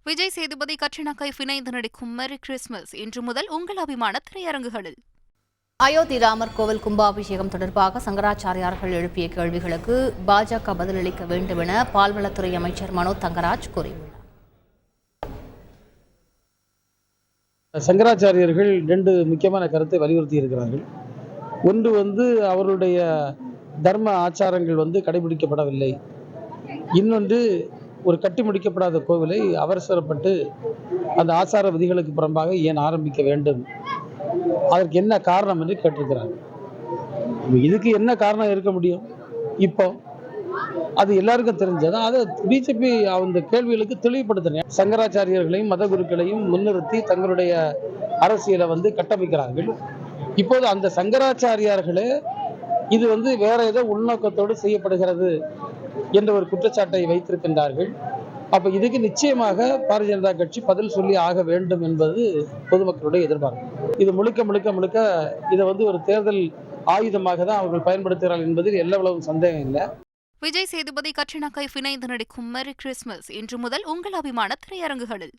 Vijay Sethupathi Katrina Kaif இணைந்து நடிக்கும் மெரி கிறிஸ்துமஸ் இன்று முதல் உங்கள் அபிமான திரையரங்குகளில். அயோத்தி ராமர் கோவில் கும்பாபிஷேகம் தொடர்பாக சங்கராச்சாரியார்கள் எழுப்பிய கேள்விகளுக்கு பாஜக பதிலளிக்க வேண்டும் என பால்வளத்துறை அமைச்சர் மனோ தங்கராஜ் கூறியுள்ளார். சங்கராச்சாரியர்கள் 2 முக்கியமான கருத்தை வலியுறுத்தி இருக்கிறார்கள். ஒன்று அவருடைய தர்ம ஆச்சாரங்கள் கடைபிடிக்கப்படவில்லை. இன்னொன்று ஒரு கட்டி முடிக்கப்படாத கோவிலை அவசரப்பட்டு அந்த ஆச்சார விதிகளுக்கு புறம்பாக ஏன் ஆரம்பிக்க வேண்டும், அதற்கு என்ன காரணம் என்று கேட்டிருக்கிறாங்க. இதுக்கு என்ன காரணம் இருக்க முடியும்? இப்போ அது எல்லாருக்கும் தெரிஞ்சதான். அதை பிஜேபி அந்த கேள்விகளுக்கு தெளிவுபடுத்தின சங்கராச்சாரியர்களையும் மத குருக்களையும் முன்னிறுத்தி தங்களுடைய அரசியலை கட்டமைக்கிறார்கள். இப்போது அந்த சங்கராச்சாரியார்களே இது வேற ஏதோ உள்நோக்கத்தோடு செய்யப்படுகிறது என்ற ஒரு குற்றச்சாட்டை வைத்திருக்கின்றார்கள். அப்ப இதுக்கு நிச்சயமாக பாரதிய ஜனதா கட்சி பதில் சொல்லி ஆக வேண்டும் என்பது பொதுமக்களுடைய எதிர்பார்ப்பு. இது முழுக்க இதை ஒரு தேர்தல் ஆயுதமாக தான் அவர்கள் பயன்படுத்துகிறார்கள் என்பதில் எல்லளவும் சந்தேகம் இல்லை. விஜய் சேதுபதி கட்ரினா கைஃப் இணைந்து நடிக்கும் மெரி கிறிஸ்துமஸ் இன்று முதல் உங்கள் அபிமான திரையரங்குகளில்.